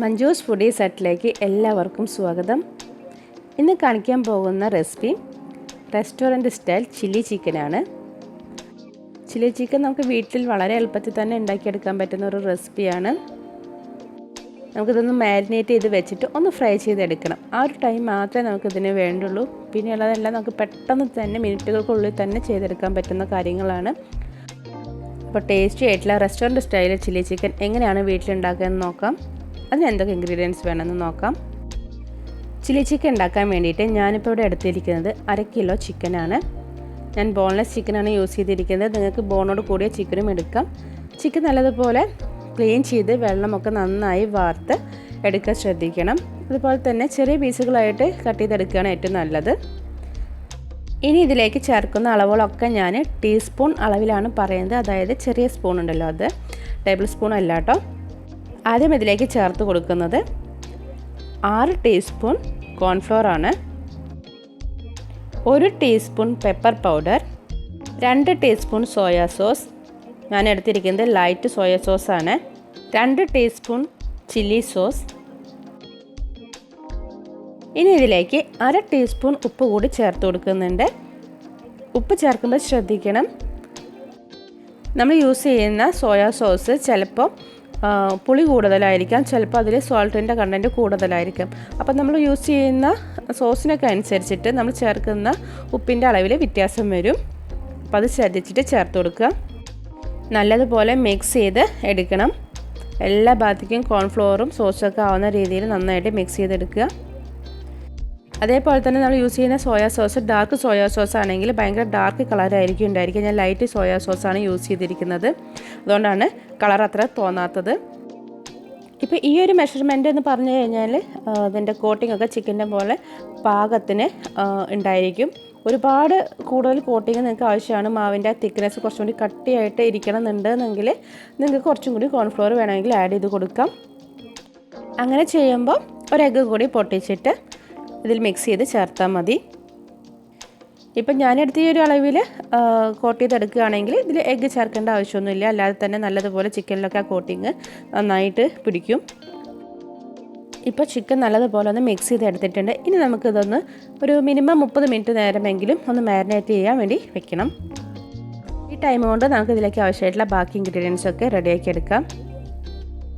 Manju's foodies സെറ്റിലേക്ക് എല്ലാവർക്കും സ്വാഗതം. ഇന്ന് കാണിക്കാൻ പോകുന്ന റെസിപ്പി റെസ്റ്റോറൻറ്റ് സ്റ്റൈൽ ചില്ലി ചിക്കനാണ്. ചില്ലി ചിക്കൻ നമുക്ക് വീട്ടിൽ വളരെ എളുപ്പത്തിൽ തന്നെ ഉണ്ടാക്കിയെടുക്കാൻ പറ്റുന്ന ഒരു റെസിപ്പിയാണ്. നമുക്കിതൊന്ന് മാരിനേറ്റ് ചെയ്ത് വെച്ചിട്ട് ഒന്ന് ഫ്രൈ ചെയ്തെടുക്കണം. ആ ഒരു ടൈം മാത്രമേ നമുക്കിതിന് വേണ്ടുള്ളൂ. പിന്നെ ഉള്ളതെല്ലാം നമുക്ക് പെട്ടെന്ന് തന്നെ മിനിറ്റുകൾക്കുള്ളിൽ തന്നെ ചെയ്തെടുക്കാൻ പറ്റുന്ന കാര്യങ്ങളാണ്. അപ്പോൾ ടേസ്റ്റി ആയിട്ടുള്ള റെസ്റ്റോറൻറ്റ് സ്റ്റൈൽ ചില്ലി ചിക്കൻ എങ്ങനെയാണ് വീട്ടിലുണ്ടാക്കുകയെന്ന് നോക്കാം. അതിന് എന്തൊക്കെ ഇൻഗ്രീഡിയൻസ് വേണമെന്ന് നോക്കാം. ചില്ലി ചിക്കൻ ഉണ്ടാക്കാൻ വേണ്ടിയിട്ട് ഞാനിപ്പോൾ ഇവിടെ എടുത്തിരിക്കുന്നത് 1/2 കിലോ ചിക്കനാണ്. ഞാൻ ബോൺലെസ് ചിക്കനാണ് യൂസ് ചെയ്തിരിക്കുന്നത്. നിങ്ങൾക്ക് ബോണോട് കൂടിയ ചിക്കനും എടുക്കാം. ചിക്കൻ നല്ലതുപോലെ ക്ലീൻ ചെയ്ത് വെള്ളമൊക്കെ നന്നായി വാർത്ത് എടുക്കാൻ ശ്രദ്ധിക്കണം. അതുപോലെ തന്നെ ചെറിയ പീസുകളായിട്ട് കട്ട് ചെയ്തെടുക്കുകയാണ് ഏറ്റവും നല്ലത്. ഇനി ഇതിലേക്ക് ചേർക്കുന്ന അളവുകളൊക്കെ ഞാൻ ടീസ്പൂൺ അളവിലാണ് പറയുന്നത്. അതായത് ചെറിയ സ്പൂൺ ഉണ്ടല്ലോ, അത് ടേബിൾ സ്പൂൺ അല്ല കേട്ടോ. ആദ്യം ഇതിലേക്ക് ചേർത്ത് കൊടുക്കുന്നത് 6 ടീസ്പൂൺ കോൺഫ്ലോർ ആണ്, 1 teaspoon pepper powder, 2 teaspoon soya sauce. ഞാൻ എടുത്തിരിക്കുന്നത് ലൈറ്റ് സോയാ സോസാണ്. 2 ടീസ്പൂൺ ചില്ലി സോസ്. ഇനി ഇതിലേക്ക് 1/2 ടീസ്പൂൺ ഉപ്പ് കൂടി ചേർത്ത് കൊടുക്കുന്നുണ്ട്. ഉപ്പ് ചേർക്കുമ്പോൾ ശ്രദ്ധിക്കണം, നമ്മൾ യൂസ് ചെയ്യുന്ന സോയാ സോസ് ചിലപ്പോൾ പുളി കൂടുതലായിരിക്കാം, ചിലപ്പോൾ അതിൽ സോൾട്ടിൻ്റെ കണ്ടൻറ്റ് കൂടുതലായിരിക്കും. അപ്പോൾ നമ്മൾ യൂസ് ചെയ്യുന്ന സോസിനൊക്കെ അനുസരിച്ചിട്ട് നമ്മൾ ചേർക്കുന്ന ഉപ്പിൻ്റെ അളവിൽ വ്യത്യാസം വരും. അപ്പോൾ അത് ശ്രദ്ധിച്ചിട്ട് ചേർത്ത് കൊടുക്കുക. നല്ലതുപോലെ മിക്സ് ചെയ്ത് എടുക്കണം. എല്ലാ ഭാഗത്തേക്കും കോൺഫ്ലോറും സോസൊക്കെ ആവുന്ന രീതിയിൽ നന്നായിട്ട് മിക്സ് ചെയ്തെടുക്കുക. അതേപോലെ തന്നെ നമ്മൾ യൂസ് ചെയ്യുന്ന soya sauce dark soya sauce ആണെങ്കിൽ ഭയങ്കര ഡാർക്ക് കളറായിരിക്കും ഉണ്ടായിരിക്കുക. ഞാൻ ലൈറ്റ് സോയാ സോസാണ് യൂസ് ചെയ്തിരിക്കുന്നത്. അതുകൊണ്ടാണ് കളർ അത്ര തോന്നാത്തത്. ഇപ്പോൾ ഈ ഒരു മെഷർമെൻറ്റ് എന്ന് പറഞ്ഞു കഴിഞ്ഞാൽ അതിൻ്റെ കോട്ടിംഗ് ഒക്കെ ചിക്കൻ്റെ പോലെ പാകത്തിന് ഉണ്ടായിരിക്കും. ഒരുപാട് കൂടുതൽ കോട്ടിങ് നിങ്ങൾക്ക് ആവശ്യമാണ്. മാവിൻ്റെ തിക്നെസ് കുറച്ചും കൂടി കട്ടിയായിട്ട് ഇരിക്കണമെന്നുണ്ടെങ്കിൽ നിങ്ങൾക്ക് കുറച്ചും കൂടി കോൺഫ്ലോർ വേണമെങ്കിൽ ആഡ് ചെയ്ത് കൊടുക്കാം. അങ്ങനെ ചെയ്യുമ്പോൾ ഒരു എഗ്ഗ് കൂടി പൊട്ടിച്ചിട്ട് ഇതിൽ മിക്സ് ചെയ്ത് ചേർത്താൽ മതി. ഇപ്പം ഞാനെടുത്ത ഈ ഒരു അളവിൽ കോട്ട് ചെയ്തെടുക്കുകയാണെങ്കിൽ ഇതിൽ എഗ്ഗ് ചേർക്കേണ്ട ആവശ്യമൊന്നുമില്ല. അല്ലാതെ തന്നെ നല്ലതുപോലെ ചിക്കനിലൊക്കെ ആ കോട്ടിങ് നന്നായിട്ട് പിടിക്കും. ഇപ്പോൾ ചിക്കൻ നല്ലതുപോലെ ഒന്ന് മിക്സ് ചെയ്ത് എടുത്തിട്ടുണ്ട്. ഇനി നമുക്കിതൊന്ന് ഒരു മിനിമം 30 മിനിറ്റ് നേരമെങ്കിലും ഒന്ന് മാരിനേറ്റ് ചെയ്യാൻ വേണ്ടി വെക്കണം. ഈ ടൈം കൊണ്ട് നമുക്ക് ഇതിലേക്ക് ആവശ്യമായിട്ടുള്ള ബാക്കി ഇൻഗ്രീഡിയൻസൊക്കെ റെഡിയാക്കി എടുക്കാം.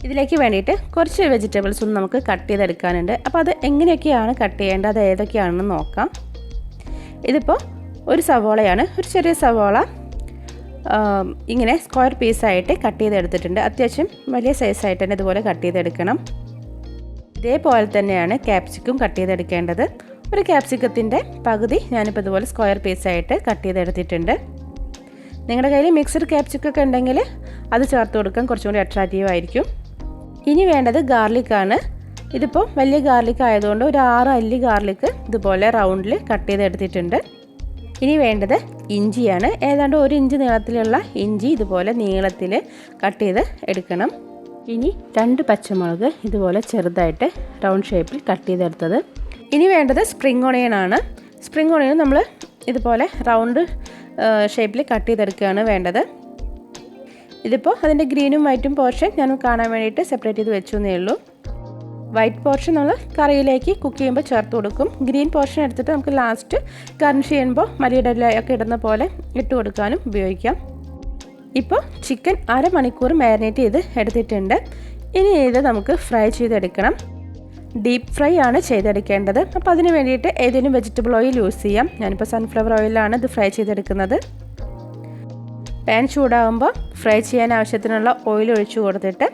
ഇതിലേക്ക് വേണ്ടിയിട്ട് കുറച്ച് വെജിറ്റബിൾസ് ഒന്ന് നമുക്ക് കട്ട് ചെയ്തെടുക്കാനുണ്ട്. അപ്പോൾ അത് എങ്ങനെയൊക്കെയാണ് കട്ട് ചെയ്യേണ്ടത്, അത് ഏതൊക്കെയാണെന്ന് നോക്കാം. ഇതിപ്പോൾ ഒരു സവോളയാണ്, ഒരു ചെറിയ സവോള ഇങ്ങനെ സ്ക്വയർ പീസായിട്ട് കട്ട് ചെയ്തെടുത്തിട്ടുണ്ട്. അത്യാവശ്യം വലിയ സൈസായിട്ട് തന്നെ ഇതുപോലെ കട്ട് ചെയ്തെടുക്കണം. ഇതേപോലെ തന്നെയാണ് ക്യാപ്സിക്കം കട്ട് ചെയ്തെടുക്കേണ്ടത്. ഒരു ക്യാപ്സിക്കത്തിൻ്റെ പകുതി ഞാനിപ്പോൾ ഇതുപോലെ സ്ക്വയർ പീസായിട്ട് കട്ട് ചെയ്തെടുത്തിട്ടുണ്ട്. നിങ്ങളുടെ കയ്യിൽ മിക്സഡ് ക്യാപ്സിക്കൊക്കെ ഉണ്ടെങ്കിൽ അത് ചേർത്ത് കൊടുക്കാൻ കുറച്ചും കൂടി അട്രാക്റ്റീവ് ആയിരിക്കും. ഇനി വേണ്ടത് ഗാർലിക്കാണ്. ഇതിപ്പോൾ വലിയ ഗാർലിക് ആയതുകൊണ്ട് ഒരു 6 അല്ലി ഗാർലിക്ക് ഇതുപോലെ റൗണ്ടിൽ കട്ട് ചെയ്തെടുത്തിട്ടുണ്ട്. ഇനി വേണ്ടത് ഇഞ്ചിയാണ്. ഏതാണ്ട് 1 ഇഞ്ച് നീളത്തിലുള്ള ഇഞ്ചി ഇതുപോലെ നീളത്തിൽ കട്ട് ചെയ്ത് എടുക്കണം. ഇനി 2 പച്ചമുളക് ഇതുപോലെ ചെറുതായിട്ട് റൗണ്ട് ഷേപ്പിൽ കട്ട് ചെയ്തെടുത്തത്. ഇനി വേണ്ടത് സ്പ്രിംഗ് ഓണിയൻ ആണ്. സ്പ്രിംഗ് ഓണിയൻ നമ്മൾ ഇതുപോലെ റൗണ്ട് ഷേപ്പിൽ കട്ട് ചെയ്തെടുക്കുകയാണ് വേണ്ടത്. ഇതിപ്പോൾ അതിൻ്റെ ഗ്രീനും വൈറ്റും പോർഷൻ ഞാൻ കാണാൻ വേണ്ടിയിട്ട് സെപ്പറേറ്റ് ചെയ്ത് വെച്ചു എന്നേ ഉള്ളൂ. വൈറ്റ് പോർഷൻ നമ്മൾ കറിയിലേക്ക് കുക്ക് ചെയ്യുമ്പോൾ ചേർത്ത് കൊടുക്കും. ഗ്രീൻ പോർഷൻ എടുത്തിട്ട് നമുക്ക് ലാസ്റ്റ് ഗാർണിഷ് ചെയ്യുമ്പോൾ മല്ലിയുടെ ഇലയൊക്കെ ഇടുന്ന പോലെ ഇട്ട് കൊടുക്കാനും ഉപയോഗിക്കാം. ഇപ്പോൾ ചിക്കൻ 1/2 മണിക്കൂർ മാരിനേറ്റ് ചെയ്ത് എടുത്തിട്ടുണ്ട്. ഇനി ഇത് നമുക്ക് ഫ്രൈ ചെയ്തെടുക്കണം. ഡീപ്പ് ഫ്രൈ ആണ് ചെയ്തെടുക്കേണ്ടത്. അപ്പോൾ അതിന് വേണ്ടിയിട്ട് ഏതെങ്കിലും വെജിറ്റബിൾ ഓയിൽ യൂസ് ചെയ്യാം. ഞാനിപ്പോൾ സൺഫ്ലവർ ഓയിലാണ് ഇത് ഫ്രൈ ചെയ്തെടുക്കുന്നത്. പാൻ ചൂടാകുമ്പോൾ ഫ്രൈ ചെയ്യാൻ ആവശ്യത്തിനുള്ള ഓയിൽ ഒഴിച്ചു കൊടുത്തിട്ട്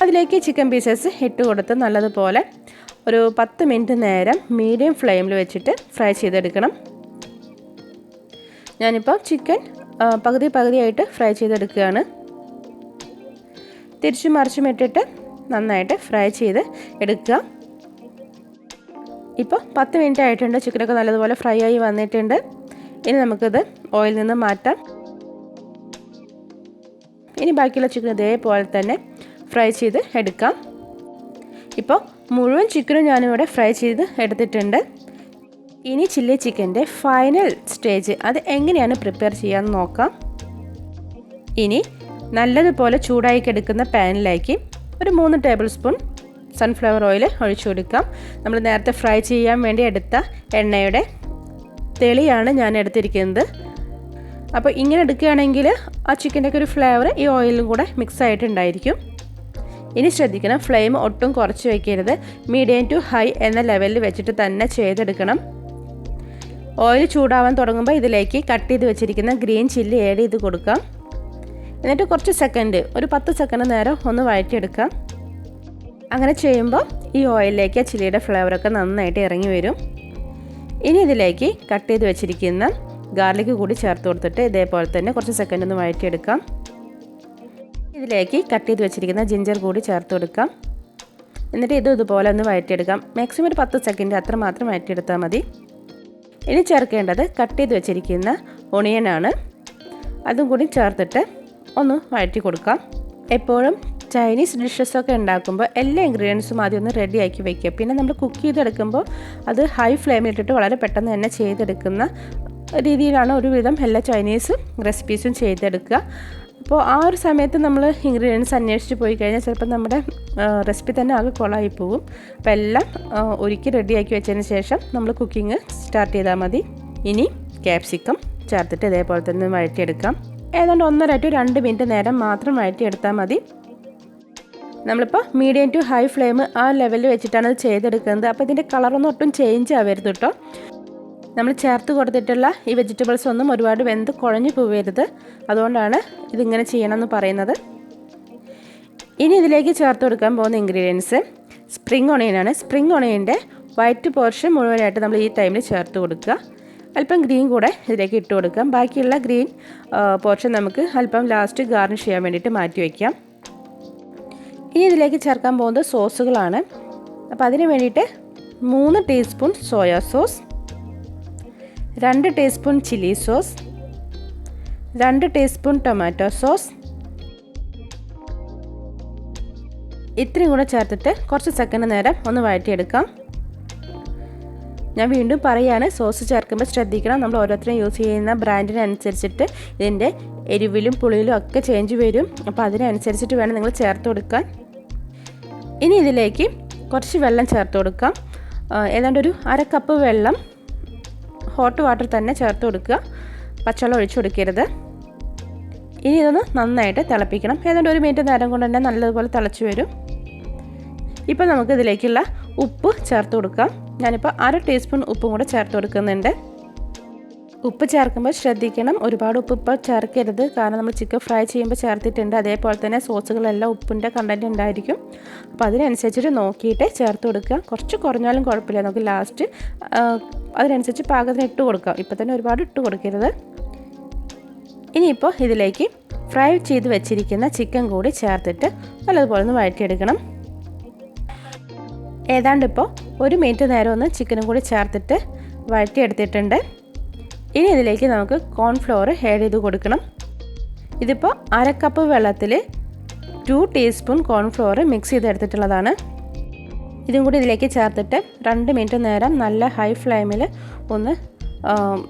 അതിലേക്ക് ചിക്കൻ പീസസ് ഇട്ട് കൊടുത്ത് നല്ലതുപോലെ ഒരു 10 മിനിറ്റ് നേരം മീഡിയം ഫ്ലെയിമിൽ വെച്ചിട്ട് ഫ്രൈ ചെയ്തെടുക്കണം. ഞാനിപ്പോൾ ചിക്കൻ പകുതിയായിട്ട് ഫ്രൈ ചെയ്തെടുക്കുകയാണ്. തിരിച്ചും മറിച്ചും ഇട്ടിട്ട് നന്നായിട്ട് ഫ്രൈ ചെയ്ത് എടുക്കുക. ഇപ്പോൾ 10 മിനിറ്റ് ആയിട്ടുണ്ട്. ചിക്കനൊക്കെ നല്ലതുപോലെ ഫ്രൈ ആയി വന്നിട്ടുണ്ട്. ഇനി നമുക്കിത് ഓയിലിൽ നിന്ന് മാറ്റാം. ഇനി ബാക്കിയുള്ള ചിക്കൻ ഇതേപോലെ തന്നെ ഫ്രൈ ചെയ്ത് എടുക്കാം. ഇപ്പോൾ മുഴുവൻ ചിക്കനും ഞാനിവിടെ ഫ്രൈ ചെയ്ത് എടുത്തിട്ടുണ്ട്. ഇനി ചില്ലി ചിക്കൻ്റെ ഫൈനൽ സ്റ്റേജ് അത് എങ്ങനെയാണ് പ്രിപ്പയർ ചെയ്യാമെന്ന് നോക്കാം. ഇനി നല്ലതുപോലെ ചൂടായി കിടക്കുന്ന പാനിലേക്ക് ഒരു 3 ടേബിൾ സ്പൂൺ സൺഫ്ലവർ ഓയിൽ ഒഴിച്ചു കൊടുക്കാം. നമ്മൾ നേരത്തെ ഫ്രൈ ചെയ്യാൻ വേണ്ടി എടുത്ത എണ്ണയുടെ തെളിയാണ് ഞാൻ എടുത്തിരിക്കുന്നത്. അപ്പോൾ ഇങ്ങനെ എടുക്കുകയാണെങ്കിൽ ആ ചിക്കൻ്റെ ഒക്കെ ഒരു ഫ്ലേവർ ഈ ഓയിലും കൂടെ മിക്സ് ആയിട്ടുണ്ടായിരിക്കും. ഇനി ശ്രദ്ധിക്കണം, ഫ്ലെയിം ഒട്ടും കുറച്ച് വയ്ക്കരുത്. മീഡിയം ടു ഹൈ എന്ന ലെവലിൽ വെച്ചിട്ട് തന്നെ ചെയ്തെടുക്കണം. ഓയിൽ ചൂടാവാൻ തുടങ്ങുമ്പോൾ ഇതിലേക്ക് കട്ട് ചെയ്ത് വെച്ചിരിക്കുന്ന ഗ്രീൻ ചില്ലി ആഡ് ചെയ്ത് കൊടുക്കാം. എന്നിട്ട് കുറച്ച് സെക്കൻഡ്, ഒരു 10 സെക്കൻഡ് നേരം ഒന്ന് വഴറ്റിയെടുക്കാം. അങ്ങനെ ചെയ്യുമ്പോൾ ഈ ഓയിലിലേക്ക് ചില്ലിയുടെ ഫ്ലേവറൊക്കെ നന്നായിട്ട് ഇറങ്ങി വരും. ഇനി ഇതിലേക്ക് കട്ട് ചെയ്ത് വെച്ചിരിക്കുന്ന ഗാർലിക് കൂടി ചേർത്ത് കൊടുത്തിട്ട് ഇതേപോലെ തന്നെ കുറച്ച് സെക്കൻഡ് ഒന്ന് വഴറ്റിയെടുക്കാം. ഇതിലേക്ക് കട്ട് ചെയ്ത് വെച്ചിരിക്കുന്ന ജിഞ്ചർ കൂടി ചേർത്ത് കൊടുക്കാം. എന്നിട്ട് ഇതുപോലെ ഒന്ന് വഴറ്റിയെടുക്കാം. മാക്സിമം ഒരു 10 സെക്കൻഡ് അത്ര മാത്രം വഴറ്റിയെടുത്താൽ മതി. ഇനി ചേർക്കേണ്ടത് കട്ട് ചെയ്ത് വെച്ചിരിക്കുന്ന ഒണിയനാണ്. അതും കൂടി ചേർത്തിട്ട് ഒന്ന് വഴറ്റി കൊടുക്കാം. എപ്പോഴും ചൈനീസ് ഡിഷസൊക്കെ ഉണ്ടാക്കുമ്പോൾ എല്ലാ ഇൻഗ്രീഡിയൻസും ആദ്യം ഒന്ന് റെഡിയാക്കി വയ്ക്കുക. പിന്നെ നമ്മൾ കുക്ക് ചെയ്തെടുക്കുമ്പോൾ അത് ഹൈ ഫ്ലെയിമിലിട്ടിട്ട് വളരെ പെട്ടെന്ന് തന്നെ ചെയ്തെടുക്കുന്ന രീതിയിലാണ് ഒരുവിധം എല്ലാ ചൈനീസ് റെസിപ്പീസും ചെയ്തെടുക്കുക. അപ്പോൾ ആ ഒരു സമയത്ത് നമ്മൾ ഇൻഗ്രീഡിയൻസ് അന്വേഷിച്ച് പോയി കഴിഞ്ഞാൽ ചിലപ്പോൾ നമ്മുടെ റെസിപ്പി തന്നെ ആകെ കൊളായി പോകും. അപ്പോൾ എല്ലാം ഒരുക്കി റെഡിയാക്കി വെച്ചതിന് ശേഷം നമ്മൾ കുക്കിംഗ് സ്റ്റാർട്ട് ചെയ്താൽ മതി. ഇനി ക്യാപ്സിക്കം ചേർത്തിട്ട് ഇതേപോലെ തന്നെ വഴറ്റിയെടുക്കാം. ഏതാണ്ട് 1.5 to 2 മിനിറ്റ് നേരം മാത്രം വഴറ്റിയെടുത്താൽ മതി. നമ്മളിപ്പോൾ മീഡിയം ടു ഹൈ ഫ്ലെയിം ആ ലെവലിൽ വെച്ചിട്ടാണ് ഇത് ചെയ്തെടുക്കുന്നത്. അപ്പോൾ ഇതിൻ്റെ കളറൊന്നും ഒട്ടും ചേഞ്ച് ആവരുത് കേട്ടോ. നമ്മൾ ചേർത്ത് കൊടുത്തിട്ടുള്ള ഈ വെജിറ്റബിൾസ് ഒന്നും ഒരുപാട് വെന്ത് കുഴഞ്ഞു പോവരുത്. അതുകൊണ്ടാണ് ഇതിങ്ങനെ ചെയ്യണമെന്ന് പറയുന്നത്. ഇനി ഇതിലേക്ക് ചേർത്ത് കൊടുക്കാൻ പോകുന്ന ഇൻഗ്രീഡിയൻസ് സ്പ്രിംഗ് ഒണിയനാണ്. സ്പ്രിംഗ് ഒണിയൻ്റെ വൈറ്റ് പോർഷൻ മുഴുവനായിട്ട് നമ്മൾ ഈ ടൈമിൽ ചേർത്ത് കൊടുക്കുക. അല്പം ഗ്രീൻ കൂടെ ഇതിലേക്ക് ഇട്ട് കൊടുക്കാം. ബാക്കിയുള്ള ഗ്രീൻ പോർഷൻ നമുക്ക് അല്പം ലാസ്റ്റ് ഗാർണിഷ് ചെയ്യാൻ വേണ്ടിയിട്ട് മാറ്റി വയ്ക്കാം. ഇനി ഇതിലേക്ക് ചേർക്കാൻ പോകുന്നത് സോസുകളാണ്. അപ്പോൾ അതിന് വേണ്ടിയിട്ട് 3 teaspoon soya sauce, 2 teaspoon chilli sauce, 2 teaspoon tomato sauce, ഇത്രയും കൂടെ ചേർത്തിട്ട് കുറച്ച് സെക്കൻഡ് നേരം ഒന്ന് വഴറ്റിയെടുക്കാം. ഞാൻ വീണ്ടും പറയുകയാണ്, സോസ് ചേർക്കുമ്പോൾ ശ്രദ്ധിക്കണം. നമ്മൾ ഓരോരുത്തരും യൂസ് ചെയ്യുന്ന ബ്രാൻഡിനനുസരിച്ചിട്ട് ഇതിൻ്റെ എരിവിലും പുളിയിലും ഒക്കെ ചേഞ്ച് വരും. അപ്പോൾ അതിനനുസരിച്ചിട്ട് വേണം നിങ്ങൾ ചേർത്ത് കൊടുക്കാൻ. ഇനി ഇതിലേക്ക് കുറച്ച് വെള്ളം ചേർത്ത് കൊടുക്കാം. ഏതാണ്ട് ഒരു 1/2 കപ്പ് വെള്ളം ഹോട്ട് വാട്ടർ തന്നെ ചേർത്ത് കൊടുക്കുക. പച്ചവെള്ളം ഒഴിച്ചു കൊടുക്കരുത്. ഇനി ഇതൊന്ന് നന്നായിട്ട് തിളപ്പിക്കണം. ഏതാണ്ട് 1 മിനിറ്റ് നേരം കൊണ്ട് തന്നെ നല്ലതുപോലെ തിളച്ച് വരും. ഇപ്പോൾ നമുക്ക് ഇതിലേക്കുള്ള ഉപ്പ് ചേർത്ത് കൊടുക്കാം. ഞാനിപ്പോൾ 1/2 ടീസ്പൂൺ ഉപ്പും കൂടെ ചേർത്ത് കൊടുക്കുന്നുണ്ട്. ഉപ്പ് ചേർക്കുമ്പോൾ ശ്രദ്ധിക്കണം, ഒരുപാട് ഉപ്പ് ഇപ്പോൾ ചേർക്കരുത്. കാരണം നമ്മൾ ചിക്കൻ ഫ്രൈ ചെയ്യുമ്പോൾ ചേർത്തിട്ടുണ്ട്. അതേപോലെ തന്നെ സോസുകളെല്ലാം ഉപ്പിൻ്റെ കണ്ടൻറ്റ് ഉണ്ടായിരിക്കും. അപ്പോൾ അതിനനുസരിച്ചിട്ട് നോക്കിയിട്ട് ചേർത്ത് കൊടുക്കുക. കുറച്ച് കുറഞ്ഞാലും കുഴപ്പമില്ല, നമുക്ക് ലാസ്റ്റ് അതിനനുസരിച്ച് പാകത്തിന് ഇട്ട് കൊടുക്കാം. ഇപ്പോൾ തന്നെ ഒരുപാട് ഇട്ട് കൊടുക്കരുത്. ഇനിയിപ്പോൾ ഇതിലേക്ക് ഫ്രൈ ചെയ്ത് വെച്ചിരിക്കുന്ന ചിക്കൻ കൂടി ചേർത്തിട്ട് നല്ലതുപോലെ ഒന്ന് വഴറ്റിയെടുക്കണം. ഏതാണ്ട് ഇപ്പോൾ 1 മിനിറ്റ് നേരം ഒന്ന് ചിക്കനും കൂടി ചേർത്തിട്ട് വഴറ്റിയെടുത്തിട്ടുണ്ട്. ഇനി ഇതിലേക്ക് നമുക്ക് കോൺഫ്ലോർ ആഡ് ചെയ്ത് കൊടുക്കണം. ഇതിപ്പോൾ 1/2 കപ്പ് വെള്ളത്തിൽ 2 ടീസ്പൂൺ കോൺഫ്ലോർ മിക്സ് ചെയ്തെടുത്തിട്ടുള്ളതാണ്. ഇതും കൂടി ഇതിലേക്ക് ചേർത്തിട്ട് 2 മിനിറ്റ് നേരം നല്ല ഹൈ ഫ്ലെയിമിൽ ഒന്ന്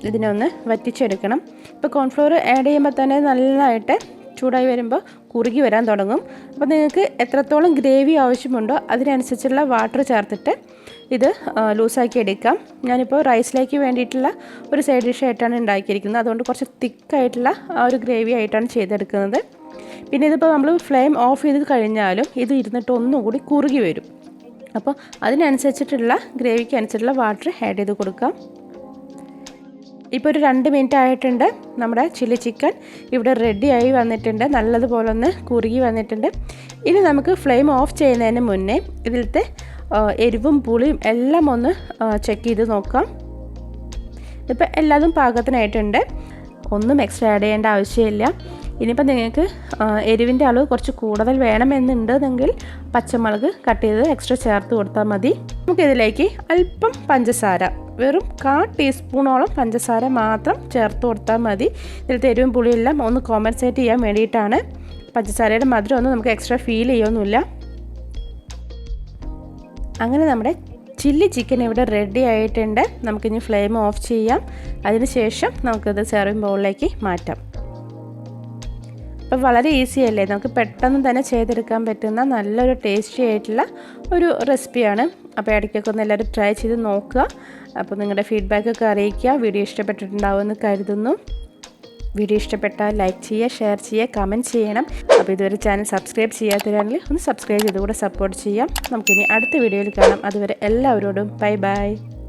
ഇതിനൊന്ന് വറ്റിച്ചെടുക്കണം. ഇപ്പോൾ കോൺഫ്ലോർ ആഡ് ചെയ്യുമ്പോൾ തന്നെ നല്ലതായിട്ട് ചൂടായി വരുമ്പോൾ കുറുകി വരാൻ തുടങ്ങും. അപ്പോൾ നിങ്ങൾക്ക് എത്രത്തോളം ഗ്രേവി ആവശ്യമുണ്ടോ അതിനനുസരിച്ചുള്ള വാട്ടർ ചേർത്തിട്ട് ഇത് ലൂസാക്കി എടുക്കാം. ഞാനിപ്പോൾ റൈസിലേക്ക് വേണ്ടിയിട്ടുള്ള ഒരു സൈഡ് ഡിഷ് ആയിട്ടാണ് ഉണ്ടാക്കിയിരിക്കുന്നത്. അതുകൊണ്ട് കുറച്ച് തിക്കായിട്ടുള്ള ആ ഒരു ഗ്രേവി ആയിട്ടാണ് ചെയ്തെടുക്കുന്നത്. പിന്നെ ഇതിപ്പോൾ നമ്മൾ ഫ്ലെയിം ഓഫ് ചെയ്ത് കഴിഞ്ഞാലും ഇത് ഇരുന്നിട്ട് ഒന്നും കൂടി കുറുകി വരും. അപ്പോൾ അതിനനുസരിച്ചിട്ടുള്ള ഗ്രേവിക്ക് അനുസരിച്ചുള്ള വാട്ടർ ആഡ് ചെയ്ത് കൊടുക്കാം. ഇപ്പോൾ ഒരു 2 മിനിറ്റ് ആയിട്ടുണ്ട്. നമ്മുടെ ചില്ലി ചിക്കൻ ഇവിടെ റെഡിയായി വന്നിട്ടുണ്ട്. നല്ലതുപോലെ ഒന്ന് കുറുകി വന്നിട്ടുണ്ട്. ഇനി നമുക്ക് ഫ്ലെയിം ഓഫ് ചെയ്യുന്നതിന് മുന്നേ ഇതിലത്തെ എരിവും പുളിയും എല്ലാം ഒന്ന് ചെക്ക് ചെയ്ത് നോക്കാം. ഇപ്പോൾ എല്ലാതും പാകത്തിനായിട്ടുണ്ട്. ഒന്നും എക്സ്ട്രാ ആഡ് ചെയ്യേണ്ട ആവശ്യമില്ല. ഇനിയിപ്പോൾ നിങ്ങൾക്ക് എരിവിൻ്റെ അളവ് കുറച്ച് കൂടുതൽ വേണമെന്നുണ്ടെങ്കിൽ പച്ചമുളക് കട്ട് ചെയ്ത് എക്സ്ട്രാ ചേർത്ത് കൊടുത്താൽ മതി. നമുക്കിതിലേക്ക് അല്പം പഞ്ചസാര, വെറും 1/4 ടീസ്പൂണോളം പഞ്ചസാര മാത്രം ചേർത്ത് കൊടുത്താൽ മതി. ഇതിലത്തെ എരിവും പുളിയെല്ലാം ഒന്ന് കോമ്പൻസേറ്റ് ചെയ്യാൻ വേണ്ടിയിട്ടാണ്. പഞ്ചസാരയുടെ മധുരം ഒന്നും നമുക്ക് എക്സ്ട്രാ ഫീൽ ചെയ്യൊന്നുമില്ല. അങ്ങനെ നമ്മുടെ ചില്ലി ചിക്കൻ ഇവിടെ റെഡി ആയിട്ടുണ്ട്. നമുക്കിനി ഫ്ലെയിം ഓഫ് ചെയ്യാം. അതിനുശേഷം നമുക്കിത് സെർവിങ് ബൗളിലേക്ക് മാറ്റാം. അപ്പോൾ വളരെ ഈസി അല്ലേ, നമുക്ക് പെട്ടെന്ന് തന്നെ ചെയ്തെടുക്കാൻ പറ്റുന്ന നല്ലൊരു ടേസ്റ്റി ആയിട്ടുള്ള ഒരു റെസിപ്പിയാണ്. അപ്പോൾ ഇടയ്ക്കൊക്കെ ഒന്ന് എല്ലാവരും ട്രൈ ചെയ്ത് നോക്കുക. അപ്പോൾ നിങ്ങളുടെ ഫീഡ്ബാക്കൊക്കെ അറിയിക്കുക. വീഡിയോ ഇഷ്ടപ്പെട്ടിട്ടുണ്ടാവുമെന്ന് കരുതുന്നു. വീഡിയോ ഇഷ്ടപ്പെട്ടാൽ ലൈക്ക് ചെയ്യുക, ഷെയർ ചെയ്യുക, കമൻറ്റ് ചെയ്യണം. അപ്പോൾ ഇതുവരെ ചാനൽ സബ്സ്ക്രൈബ് ചെയ്യാത്തവരാണെങ്കിൽ ഒന്ന് സബ്സ്ക്രൈബ് ചെയ്തുകൂടെ സപ്പോർട്ട് ചെയ്യാം. നമുക്കിനി അടുത്ത വീഡിയോയിൽ കാണാം. അതുവരെ എല്ലാവരോടും ബൈ ബൈ.